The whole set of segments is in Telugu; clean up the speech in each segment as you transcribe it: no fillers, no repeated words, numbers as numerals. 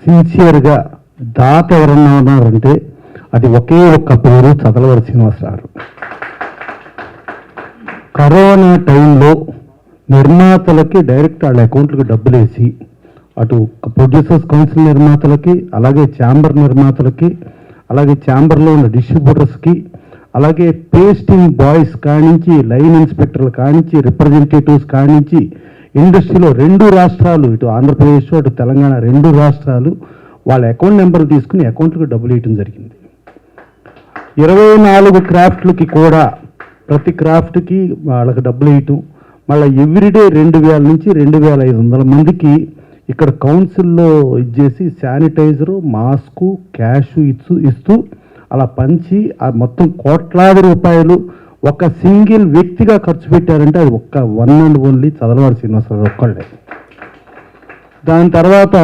సిన్సియర్గా దాత ఎవరన్నా ఉన్నారంటే అది ఒకే ఒక్క పేరు చదలవారి శ్రీనివాసరావు. కరోనా టైంలో నిర్మాతలకి డైరెక్ట్ వాళ్ళ అకౌంట్లకు డబ్బులు వేసి, అటు ప్రొడ్యూసర్స్ కౌన్సిల్ నిర్మాతలకి, అలాగే ఛాంబర్ నిర్మాతలకి, అలాగే ఛాంబర్లో ఉన్న డిస్ట్రిబ్యూటర్స్కి, అలాగే పేస్టింగ్ బాయ్స్ కానించి, లైన్ ఇన్స్పెక్టర్లు కానించి, రిప్రజెంటేటివ్స్ కానించి, ఇండస్ట్రీలో 2 రాష్ట్రాలు, ఇటు ఆంధ్రప్రదేశ్ అటు తెలంగాణ 2 రాష్ట్రాలు వాళ్ళ అకౌంట్ నెంబర్లు తీసుకుని అకౌంట్లకు డబ్బులు వేయటం జరిగింది. 24 క్రాఫ్ట్లకి కూడా ప్రతి క్రాఫ్ట్కి వాళ్ళకి డబ్బులు వేయటం, మళ్ళీ ఎవ్రీడే 2000 నుంచి 2500 మందికి ఇక్కడ కౌన్సిల్లో ఇచ్చేసి శానిటైజరు, మాస్కు, క్యాష్ ఇస్తూ అలా పంచి ఆ మొత్తం కోట్లాది రూపాయలు ఒక సింగిల్ వ్యక్తిగా ఖర్చు పెట్టారంటే అది ఒక్క వన్ అండ్ ఓన్లీ చదలవారి శ్రీనివాసరావు ఒక్కళ్ళే. దాని తర్వాత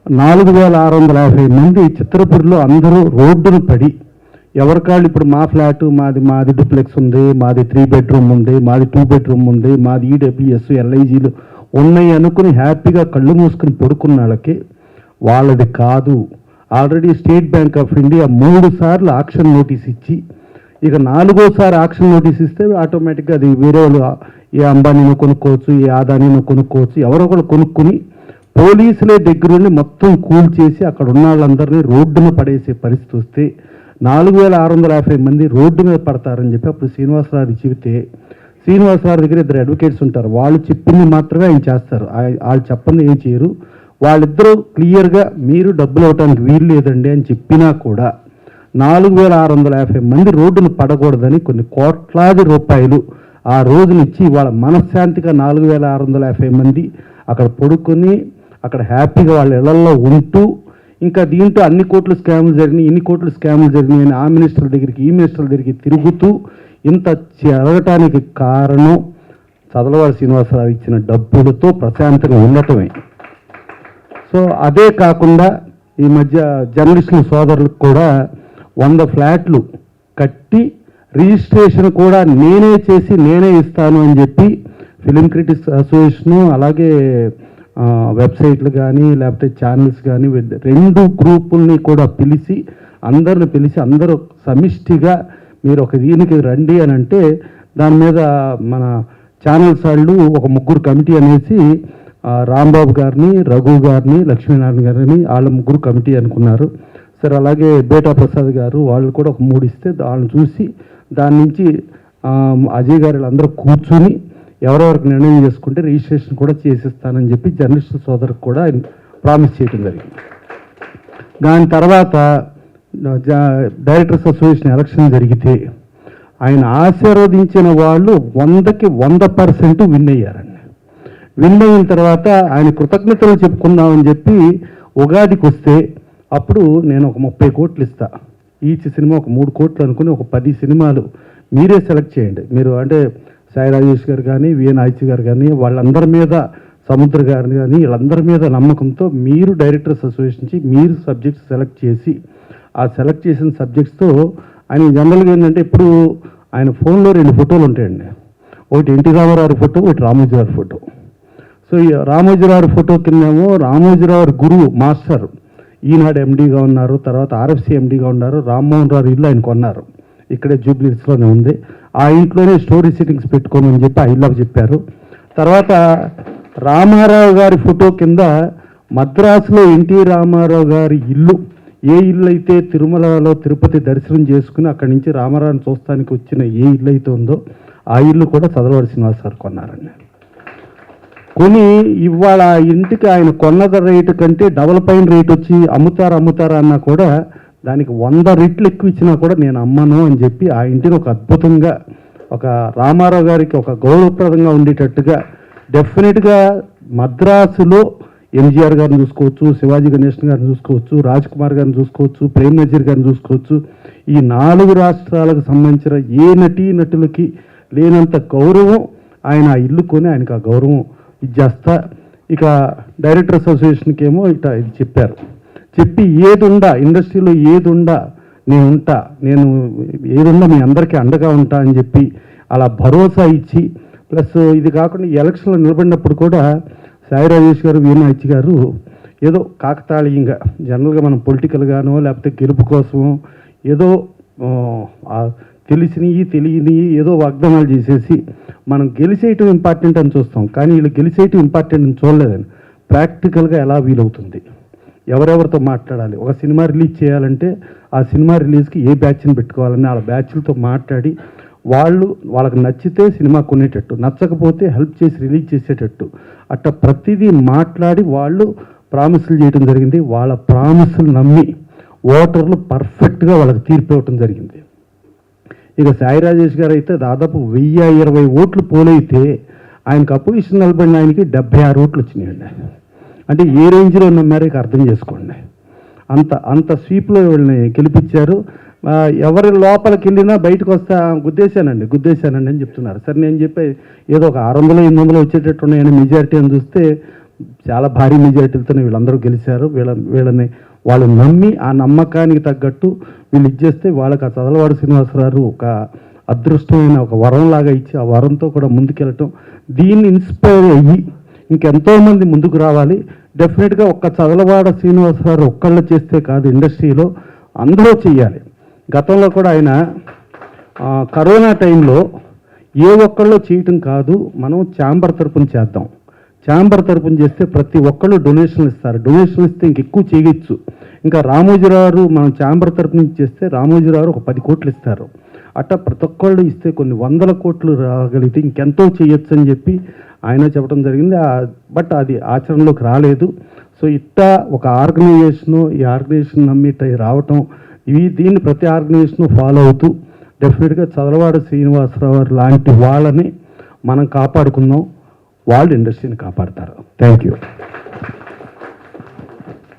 4650 మంది చిత్రపూర్లో అందరూ రోడ్డును పడి ఎవరికాళ్ళు ఇప్పుడు మా ఫ్లాటు మాది డూప్లెక్స్ ఉంది, మాది 3 బెడ్రూమ్ ఉంది, మాది 2 బెడ్రూమ్ ఉంది, మాది ఈడబ్ల్యూఎస్ ఎల్ఐజీలు ఉన్నాయి అనుకుని హ్యాపీగా కళ్ళు మూసుకుని పడుకున్న వాళ్ళకి వాళ్ళది కాదు. Already state bank of India 3 సార్లు ఆక్షన్ నోటీస్ ఇచ్చి, ఇక 4వసారి ఆక్షన్ నోటీస్ ఇస్తే ఆటోమేటిక్గా అది వేరే వాళ్ళు, ఏ అంబానీను కొనుక్కోవచ్చు, ఏ ఆదానీను కొనుక్కోవచ్చు, ఎవరో ఒకరు కొనుక్కుని పోలీసులే దగ్గరుండి మొత్తం కూల్చేసి అక్కడ ఉన్న వాళ్ళందరినీ రోడ్డున పడేసే పరిస్థితి వస్తే 4650 మంది రోడ్డు మీద పడతారని చెప్పి అప్పుడు శ్రీనివాసరావు చెబితే, శ్రీనివాసరావు దగ్గర 2 అడ్వకేట్స్ ఉంటారు, వాళ్ళు చెప్పింది మాత్రమే ఆయన చేస్తారు, వాళ్ళు చెప్పండి ఏం చేయరు. వాళ్ళిద్దరూ క్లియర్గా మీరు డబ్బులు ఇవ్వడానికి వీలు లేదండి అని చెప్పినా కూడా 4650 మంది రోడ్డును పడకూడదని కొన్ని కోట్లాది రూపాయలు ఆ రోజునిచ్చి వాళ్ళ మనశ్శాంతిగా 4650 మంది అక్కడ పడుకొని అక్కడ హ్యాపీగా వాళ్ళ ఇళ్లలో ఉంటూ, ఇంకా దీంట్లో అన్ని కోట్ల స్కాములు జరిగినాయి, ఇన్ని కోట్ల స్కాములు జరిగినాయి అని ఆ మినిస్టర్ల దగ్గరికి ఈ మినిస్టర్ల దగ్గరికి తిరుగుతూ ఇంత జరగటానికి కారణం చదలవారి శ్రీనివాసరావు ఇచ్చిన డబ్బులతో ప్రశాంతంగా ఉండటమే. సో అదే కాకుండా ఈ మధ్య జర్నలిస్టుల సోదరులకు కూడా 100 ఫ్లాట్లు కట్టి రిజిస్ట్రేషన్ కూడా నేనే చేసి నేనే ఇస్తాను అని చెప్పి ఫిలిం క్రిటిక్స్ అసోసియేషను, అలాగే వెబ్సైట్లు కానీ లేకపోతే ఛానల్స్ కానీ 2 గ్రూపుల్ని కూడా పిలిచి అందరూ సమిష్టిగా మీరు ఒక దీనికి రండి అని అంటే, దాని మీద మన ఛానల్స్ వాళ్ళు ఒక 3 కమిటీ అనేసి రాంబాబు గారిని, రఘు గారిని, లక్ష్మీనారాయణ గారిని వాళ్ళ 3 కమిటీ అనుకున్నారు. సరే, అలాగే బేటా ప్రసాద్ గారు వాళ్ళు కూడా ఒక 3 ఇస్తే వాళ్ళని చూసి దాని నుంచి అజయ్ గారు అందరూ కూర్చుని ఎవరెవరికి నిర్ణయం చేసుకుంటే రిజిస్ట్రేషన్ కూడా చేసిస్తానని చెప్పి జర్నలిస్ట్ సోదరుకు కూడా ఆయన ప్రామిస్ చేయడం జరిగింది. దాని తర్వాత డైరెక్టర్స్ అసోసియేషన్ ఎలక్షన్ జరిగితే ఆయన ఆశీర్వదించిన వాళ్ళు 100కి 100% విన్ అయ్యారండి. విన్ అయిన తర్వాత ఆయన కృతజ్ఞతలు చెప్పుకుందామని చెప్పి ఉగాదికి వస్తే అప్పుడు నేను ఒక 30 కోట్లు ఇస్తా, ఈచ్ సినిమా ఒక 3 కోట్లు అనుకుని ఒక 10 సినిమాలు మీరే సెలెక్ట్ చేయండి. మీరు అంటే సాయి రాజేష్ గారు కానీ, విఎన్ ఆయిచి గారు కానీ, వాళ్ళందరి మీద, సముద్ర గారిని కానీ, వీళ్ళందరి మీద నమ్మకంతో మీరు డైరెక్టర్స్ అసోసియేషన్ నుంచి మీరు సబ్జెక్ట్స్ సెలెక్ట్ చేసి ఆ సెలెక్ట్ చేసిన సబ్జెక్ట్స్తో ఆయన జనరల్గా ఏంటంటే ఇప్పుడు ఆయన ఫోన్లో 2 ఫోటోలు ఉంటాయండి, ఒకటి ఎన్టీ రామారావు ఫోటో, ఒకటి రామోజీరావు ఫోటో. సో ఈ రామోజీరావు ఫోటో కిందేమో రామోజీరావు గురువు మాస్టర్ ఈనాడు ఎండీగా ఉన్నారు, తర్వాత ఆర్ఎఫ్సి ఎండీగా ఉన్నారు, రామ్మోహన్ రావు ఇల్లు ఆయన కొన్నారు, ఇక్కడే జూబ్లీహిల్స్లోనే ఉంది, ఆ ఇంట్లోనే స్టోరీ సిట్టింగ్స్ పెట్టుకోమని చెప్పి ఆ ఇల్లు చెప్పారు. తర్వాత రామారావు గారి ఫోటో కింద మద్రాసులో ఎన్టీ రామారావు గారి ఇల్లు, ఏ ఇల్లు అయితే తిరుమలలో తిరుపతి దర్శనం చేసుకుని అక్కడి నుంచి రామారావుని చూస్తానికి వచ్చిన ఏ ఇల్లు అయితే ఉందో ఆ ఇల్లు కూడా చదలవారి శ్రీనివాసరావు కొన్నారండి. కొని ఇవాళ ఇంటికి ఆయన కొన్నద రేటు కంటే డబల్ పైన రేట్ వచ్చి అమ్ముతారా అన్నా కూడా దానికి 100 రెట్లు ఎక్కువ ఇచ్చినా కూడా నేను అమ్మను అని చెప్పి ఆ ఇంటిని ఒక అద్భుతంగా, ఒక రామారావు గారికి ఒక గౌరవప్రదంగా ఉండేటట్టుగా డెఫినెట్గా మద్రాసులో ఎంజీఆర్ గారిని చూసుకోవచ్చు, శివాజీ గణేశన్ గారిని చూసుకోవచ్చు, రాజ్ కుమార్ గారిని చూసుకోవచ్చు, ప్రేమ్ నజీర్ గారిని చూసుకోవచ్చు. ఈ 4 రాష్ట్రాలకు సంబంధించిన ఏ నటీనటులకి లేనంత గౌరవం ఆయన ఆ ఇల్లు కొని ఆయనకు ఆ గౌరవం ఇచ్చేస్తా. ఇక డైరెక్టర్స్ అసోసియేషన్కి ఏమో ఇది చెప్పారు, చెప్పి ఏదుండా ఇండస్ట్రీలో ఏదుండా నేను ఏదుండా మీ అందరికీ అండగా ఉంటా అని చెప్పి అలా భరోసా ఇచ్చి, ప్లస్ ఇది కాకుండా ఎలక్షన్లో నిలబడినప్పుడు కూడా సాయి రాజేష్ గారు, వీణ ఇచ్చి గారు ఏదో కాకతాళీయంగా జనరల్గా మనం పొలిటికల్గానో లేకపోతే గెలుపు కోసమో ఏదో తెలిసినవి తెలియనివి ఏదో వాగ్దానాలు చేసేసి మనం గెలిచేయటం ఇంపార్టెంట్ అని చూస్తాం, కానీ వీళ్ళు గెలిచేయటం ఇంపార్టెంట్ అని చూడలేదని. ప్రాక్టికల్గా ఎలా వీలవుతుంది, ఎవరెవరితో మాట్లాడాలి, ఒక సినిమా రిలీజ్ చేయాలంటే ఆ సినిమా రిలీజ్కి ఏ బ్యాచ్ని పెట్టుకోవాలని వాళ్ళ బ్యాచ్లతో మాట్లాడి వాళ్ళకి నచ్చితే సినిమా కొనేటట్టు, నచ్చకపోతే హెల్ప్ చేసి రిలీజ్ చేసేటట్టు అట్లా ప్రతిదీ మాట్లాడి వాళ్ళు ప్రామిసులు చేయడం జరిగింది. వాళ్ళ ప్రామిసులు నమ్మి ఓటర్లు పర్ఫెక్ట్గా వాళ్ళకి తీర్పు ఇవ్వటం జరిగింది. ఇక సాయి రాజేష్ గారు అయితే దాదాపు 1020 ఓట్లు పోలైతే ఆయనకు అపోజిషన్ నిలబడిన ఆయనకి 76 ఓట్లు వచ్చినాయండి. అంటే ఏ రేంజ్లో నమ్మారో ఇక అర్థం చేసుకోండి. అంత స్వీప్లో వీళ్ళని గెలిపించారు. ఎవరి లోపలికి వెళ్ళినా బయటకు వస్తే గుద్దేశానండి అని చెప్తున్నారు. సరే నేను చెప్పే ఏదో ఒక 600-800 వచ్చేటట్టు ఉన్నాయని మెజారిటీ అని చూస్తే చాలా భారీ మెజారిటీలతోనే వీళ్ళందరూ గెలిచారు. వీళ్ళని వాళ్ళు నమ్మి ఆ నమ్మకానికి తగ్గట్టు వీళ్ళు ఇచ్చేస్తే వాళ్ళకి ఆ చదలవాడ శ్రీనివాసరావు ఒక అదృష్టమైన ఒక వరంలాగా ఇచ్చి ఆ వరంతో కూడా ముందుకెళ్ళటం, దీన్ని ఇన్స్పైర్ అయ్యి ఇంకెంతోమంది ముందుకు రావాలి. డెఫినెట్గా ఒక్క చదలవాడ శ్రీనివాసరావు ఒక్కళ్ళు చేస్తే కాదు, ఇండస్ట్రీలో అందరూ చెయ్యాలి. గతంలో కూడా ఆయన కరోనా టైంలో ఏ ఒక్కళ్ళు చేయటం కాదు, మనం ఛాంబర్ తరపున చేద్దాం, ఛాంబర్ తరపున చేస్తే ప్రతి ఒక్కళ్ళు డొనేషన్లు ఇస్తారు, డొనేషన్లు ఇస్తే ఇంకెక్కువ చేయొచ్చు. ఇంకా రామోజీరావు మనం ఛాంబర్ తరపు నుంచి చేస్తే రామోజీరావు ఒక 10 కోట్లు ఇస్తారు. అట్లా ప్రతి ఒక్కళ్ళు ఇస్తే కొన్ని 100 కోట్లు రాగలిగితే ఇంకెంతో చేయొచ్చు అని చెప్పి ఆయన చెప్పడం జరిగింది. బట్ అది ఆచరణలోకి రాలేదు. సో ఇట్లా ఒక ఆర్గనైజేషను, ఈ ఆర్గనైజేషన్ నమ్మి రావటం, దీన్ని ప్రతి ఆర్గనైజేషను ఫాలో అవుతూ డెఫినెట్గా చదలవాడ శ్రీనివాసరావు లాంటి వాళ్ళని మనం కాపాడుకుందాం. వాళ్ళు ఇండస్ట్రీని కాపాడతారు. Thank you.